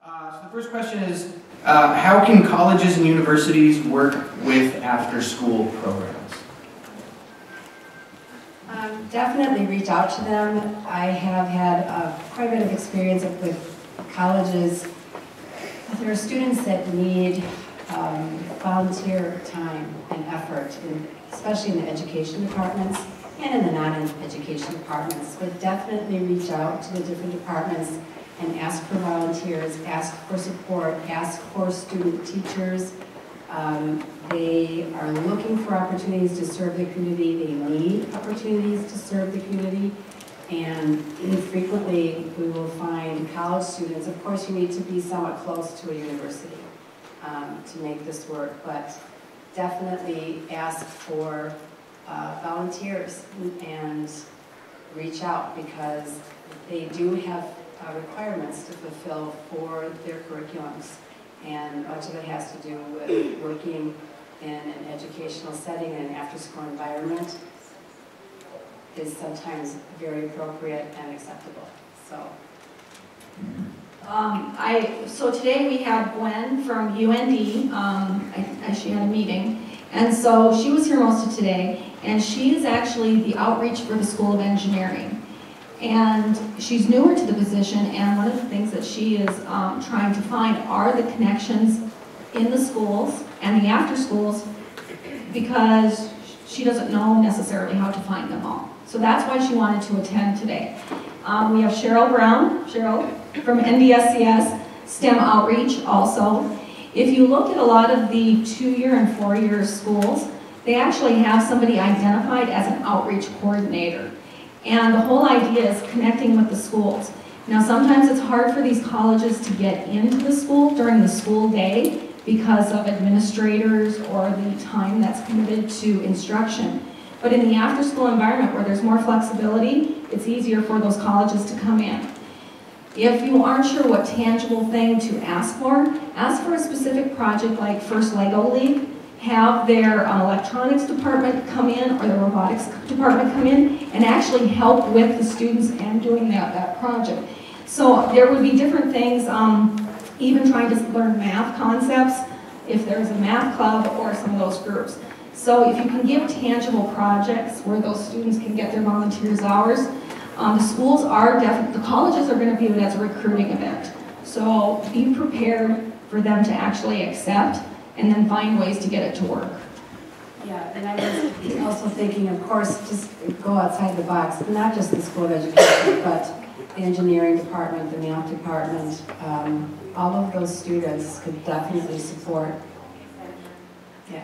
So the first question is, how can colleges and universities work with after-school programs? Definitely reach out to them. I have had quite a bit of experience with colleges. There are students that need volunteer time and effort, especially in the education departments and in the non-education departments. But definitely reach out to the different departments and ask for volunteers, ask for support, ask for student teachers. They are looking for opportunities to serve the community. They need opportunities to serve the community. And frequently we will find college students. Of course, you need to be somewhat close to a university to make this work, but definitely ask for volunteers and reach out, because they do have requirements to fulfill for their curriculums. And much of it has to do with working in an educational setting and an after-school environment is sometimes very appropriate and acceptable. So, so today we had Gwen from UND. She had a meeting, and so she was here most of today. And she is actually the outreach for the School of Engineering. And she's newer to the position, and one of the things that she is trying to find are the connections in the schools and the after schools, because she doesn't know necessarily how to find them all. So that's why she wanted to attend today. We have Cheryl Brown, from NDSCS STEM Outreach also. If you look at a lot of the 2-year and 4-year schools, they actually have somebody identified as an outreach coordinator. And the whole idea is connecting with the schools. Now, sometimes it's hard for these colleges to get into the school during the school day because of administrators or the time that's committed to instruction. But in the after-school environment where there's more flexibility, it's easier for those colleges to come in. If you aren't sure what tangible thing to ask for a specific project like First Lego League. Have their electronics department come in or the robotics department come in and actually help with the students and doing that project. So there would be different things, even trying to learn math concepts if there's a math club or some of those groups. So if you can give tangible projects where those students can get their volunteers hours, the schools are the colleges are going to view it as a recruiting event. So be prepared for them to actually accept and then find ways to get it to work. yeah, and I was also thinking, of course, just go outside the box, not just the School of Education, but the engineering department, the math department, all of those students could definitely support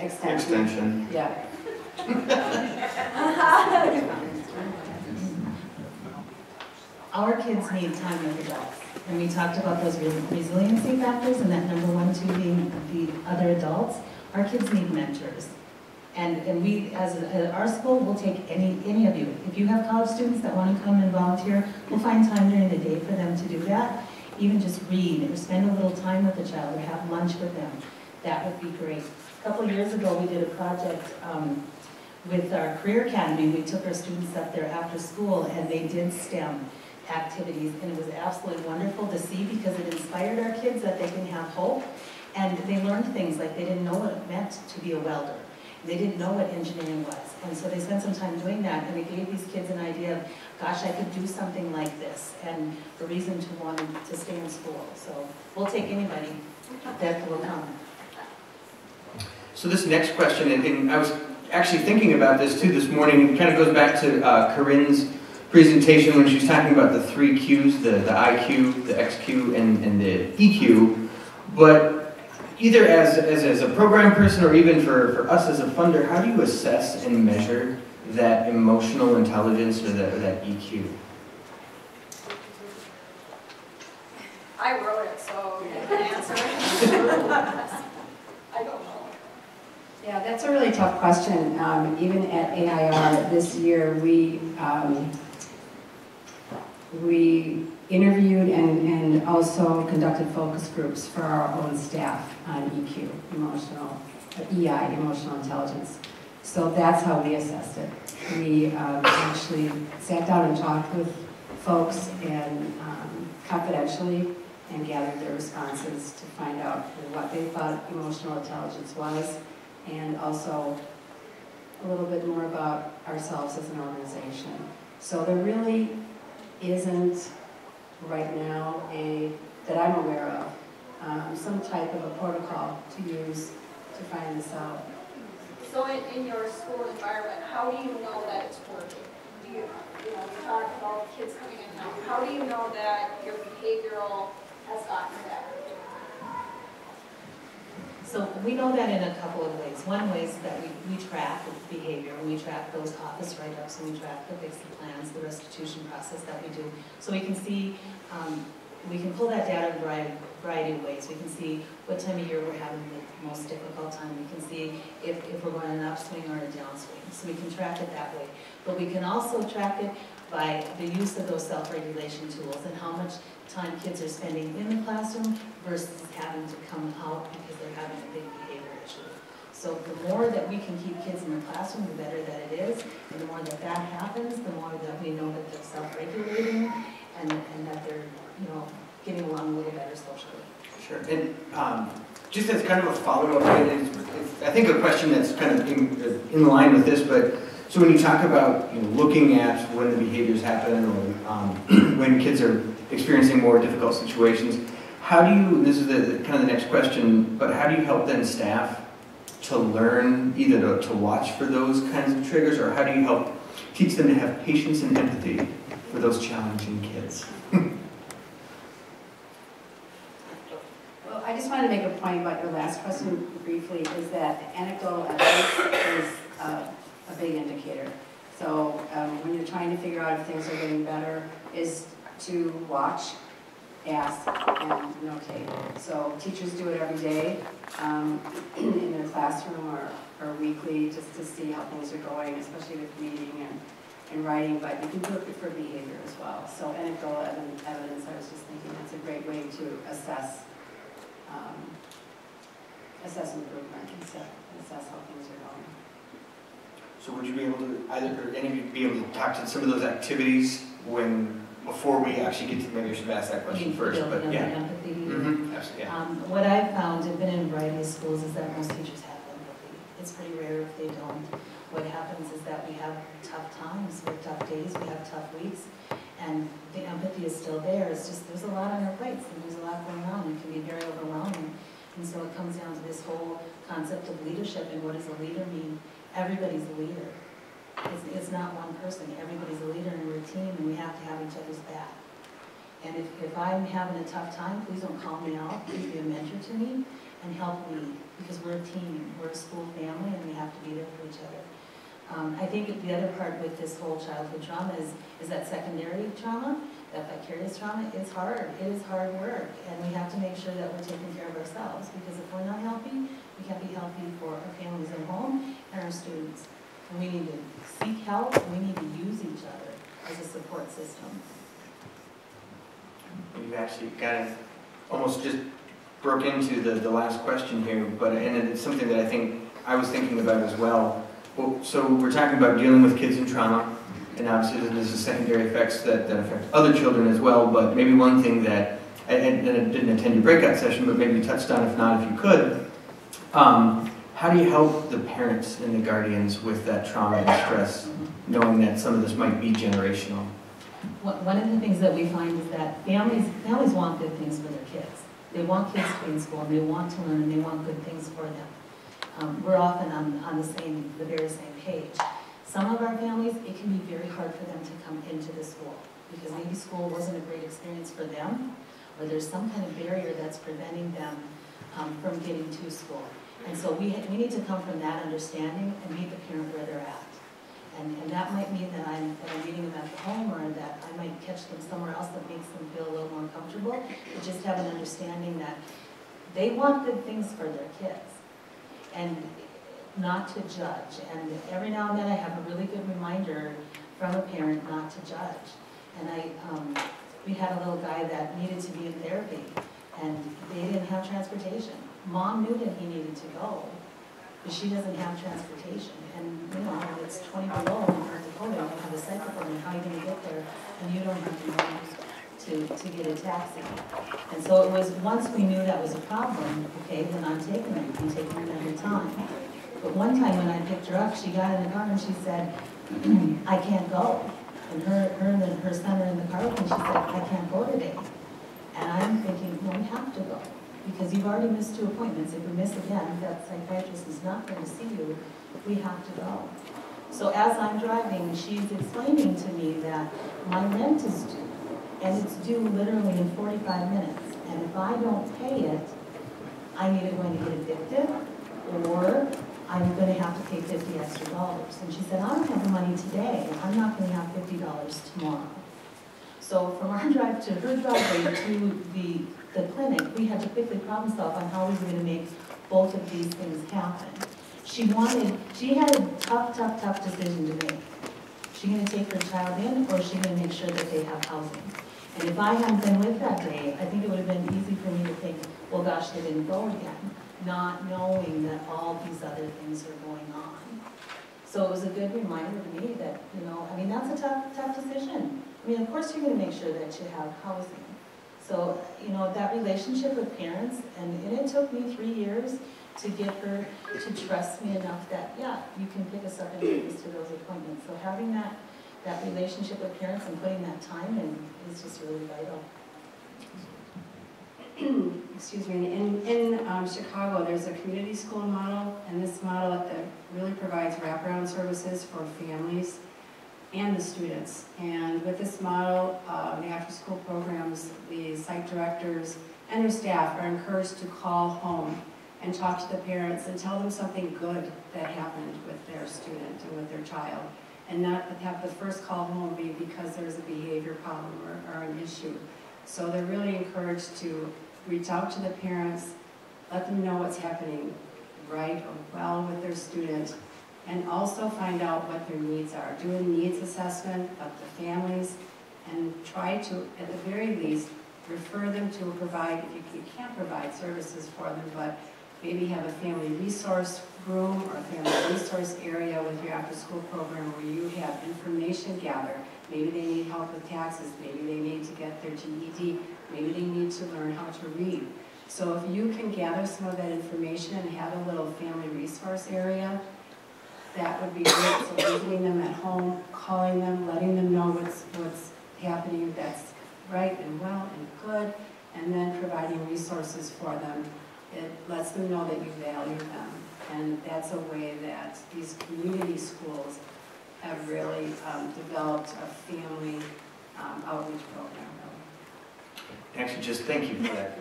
extension. Yeah. Our kids need time with adults. And we talked about those resiliency factors, and that number 1, 2 being the other adults. Our kids need mentors. And we, as our school, will take any of you. If you have college students that want to come and volunteer, we'll find time during the day for them to do that. Even just read or spend a little time with the child or have lunch with them. That would be great. A couple of years ago, we did a project with our Career Academy. We took our students up there after school, and they did STEM activities, and it was absolutely wonderful to see, because it inspired our kids that they can have hope, and they learned things like they didn't know what it meant to be a welder. They didn't know what engineering was, and so they spent some time doing that, and it gave these kids an idea of, gosh, I could do something like this, and a reason to want to stay in school. So we'll take anybody that will come. So this next question, and I was actually thinking about this too this morning, it kind of goes back to Corinne's presentation when she was talking about the 3 Qs, the IQ, the XQ, and the EQ. But either as a program person or even for us as a funder, how do you assess and measure that emotional intelligence or that EQ? I wrote it, so you can answer it. I don't know. Yeah, that's a really tough question. Even at AIR this year, we interviewed and also conducted focus groups for our own staff on EQ, EI, emotional intelligence. So that's how we assessed it. We actually sat down and talked with folks and confidentially and gathered their responses to find out what they thought emotional intelligence was, and also a little bit more about ourselves as an organization. So there really isn't right now that I'm aware of, some type of a protocol to use to find this out. So in your school environment, how do you know that it's working? Do you talk about kids coming in now. How do you know that your behavioral has gotten better? So we know that in a couple of ways. One way is that we track behavior, and we track those office write-ups, and we track the fixed plans, the restitution process that we do. So we can see, we can pull that data in a variety of ways. We can see what time of year we're having the most difficult time. We can see if we're going an upswing or a downswing. So we can track it that way. But we can also track it by the use of those self-regulation tools and how much time kids are spending in the classroom versus having to come out because they're having a big behavior issue. So the more that we can keep kids in the classroom, the better that it is. And the more that that happens, the more that we know that they're self-regulating and that they're, getting along a little better socially. Sure. And just as kind of a follow-up, I think a question that's kind of in line with this, but so when you talk about looking at when the behaviors happen or when kids are experiencing more difficult situations, how do you, this is kind of the next question, but how do you help then staff to learn either to watch for those kinds of triggers, or how do you help teach them to have patience and empathy for those challenging kids? Well, I just wanted to make a point about your last question briefly, is that anecdotal evidence is a big indicator. So when you're trying to figure out if things are getting better, is to watch, ask, and notate. So teachers do it every day in their classroom or weekly, just to see how things are going, especially with reading and writing, but you can do it for behavior as well. So anecdotal evidence, I was just thinking that's a great way to assess improvement and assess how things are going. So would you be able to, or any of you be able to talk to some of those activities before we actually get to, maybe I should ask that question first, but yeah. Empathy. Mm-hmm. Absolutely, yeah. What I've found, I've been in a variety of schools, is that most teachers have empathy. It's pretty rare if they don't. What happens is that we have tough times, we have tough days, we have tough weeks, and the empathy is still there. It's just there's a lot on our plates, and there's a lot going on. It can be very overwhelming. And so it comes down to this whole concept of leadership, and what does a leader mean? Everybody's a leader. It's not one person. Everybody's a leader, and we're a team, and we have to have each other's back. And if I'm having a tough time, please don't call me out. Please be a mentor to me and help me, because we're a team. We're a school family, and we have to be there for each other. I think the other part with this whole childhood trauma is that secondary trauma, that vicarious trauma. It's hard. It is hard work, and we have to make sure that we're taking care of ourselves, because if we're not healthy, we can't be healthy for our families at home and our students. And we need to seek help, and we need to use each other as a support system. You've actually kind of almost just broke into the last question here, and it's something that I think I was thinking about as well. Well, so we're talking about dealing with kids in trauma, and obviously there's the secondary effects that affect other children as well, but maybe one thing that, and I didn't attend your breakout session, but maybe you touched on, if not, if you could, how do you help the parents and the guardians with that trauma and stress, knowing that some of this might be generational? One of the things that we find is that families want good things for their kids. They want kids to be in school, and they want to learn, and they want good things for them. We're often on the very same page. Some of our families, it can be very hard for them to come into the school because maybe school wasn't a great experience for them, or there's some kind of barrier that's preventing them from getting to school. And so we need to come from that understanding and meet the parent where they're at. And that might mean that I'm meeting them at the home, or that I might catch them somewhere else that makes them feel a little more comfortable, but just have an understanding that they want good things for their kids. And not to judge. And every now and then I have a really good reminder from a parent not to judge. And we had a little guy that needed to be in therapy, and they didn't have transportation. Mom knew that he needed to go, but she doesn't have transportation. And it's 20 below in North Dakota, you don't have a cycle, and how are you going to get there? And you don't have the money. to get a taxi. And so it was, once we knew that was a problem, okay, then I'm taking her every time. But one time when I picked her up, she got in the car and she said, I can't go. And her son are in the car with me, she said, I can't go today. And I'm thinking, no, we have to go. Because you've already missed 2 appointments. If we miss again, that psychiatrist is not going to see you. We have to go. So as I'm driving, she's explaining to me that my rent is due. And it's due literally in 45 minutes. And if I don't pay it, I'm either going to get evicted or I'm going to have to pay $50 extra. And she said, I don't have the money today. I'm not going to have $50 tomorrow. So from our drive to her driveway to the clinic, we had to quickly problem solve on how we were going to make both of these things happen. She had a tough decision to make. Is she going to take her child in, or is she going to make sure that they have housing? And if I hadn't been with that day, I think it would have been easy for me to think, well, gosh, they didn't go again, not knowing that all these other things are going on. So it was a good reminder to me that, you know, I mean, that's a tough decision. I mean, of course you're going to make sure that you have housing. So, you know, that relationship with parents, and it took me 3 years to get her to trust me enough that, yeah, you can pick us up and take us to those appointments. So having that relationship with parents and putting that time in is just really vital. Excuse me, in Chicago, there's a community school model, and this model that really provides wraparound services for families and the students. And with this model, the after-school programs, the site directors and their staff are encouraged to call home and talk to the parents and tell them something good that happened with their student and with their child, and not have the first call home be because there's a behavior problem or an issue. So they're really encouraged to reach out to the parents, let them know what's happening right or well with their student, and also find out what their needs are. Do a needs assessment of the families and try to, at the very least, refer them to provide, if you can't provide services for them, but maybe have a family resource room or a family resource area with your after-school program where you have information gathered. Maybe they need help with taxes, maybe they need to get their GED, maybe they need to learn how to read. So if you can gather some of that information and have a little family resource area, that would be great. So visiting them at home, calling them, letting them know what's happening that's right and well and good, and then providing resources for them. It lets them know that you value them. And that's a way that these community schools have really developed a family outreach program. Actually, just thank you for that.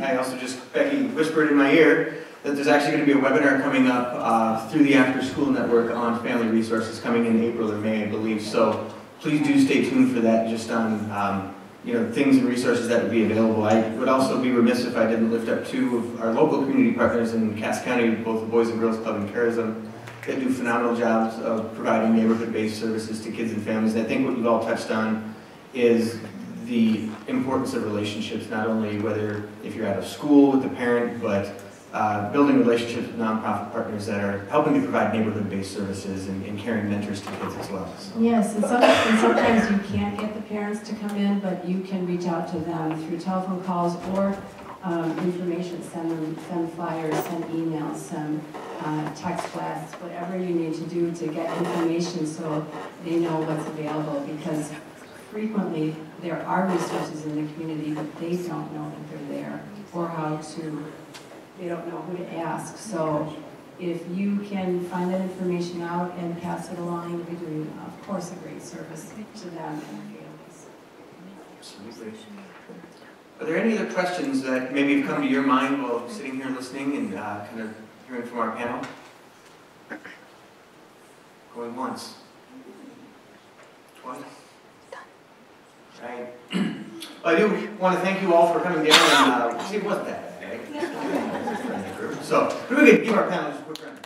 I also just, Becky whispered in my ear that there's actually going to be a webinar coming up through the After School Network on family resources coming in April or May, I believe. So please do stay tuned for that, just on you know, things and resources that would be available. I would also be remiss if I didn't lift up 2 of our local community partners in Cass County, both the Boys and Girls Club and Charism, that do phenomenal jobs of providing neighborhood-based services to kids and families. And I think what you've all touched on is the importance of relationships, not only whether if you're out of school with the parent, but building relationships with nonprofit partners that are helping to provide neighborhood-based services and caring mentors to kids as well. So. Yes, and sometimes you can't get the parents to come in, but you can reach out to them through telephone calls or information, send flyers, send emails, send text blasts, whatever you need to do to get information so they know what's available, because frequently there are resources in the community, but they don't know that they're there or how to, they don't know who to ask. So if you can find that information out and pass it along, you'll be doing, of course, a great service to them and their families. Absolutely. Are there any other questions that maybe have come to your mind while sitting here listening and kind of hearing from our panel? Going once. Twice. Right. Well, I do want to thank you all for coming down and see, it wasn't that bad, right? So, we could give our panelists a quick round.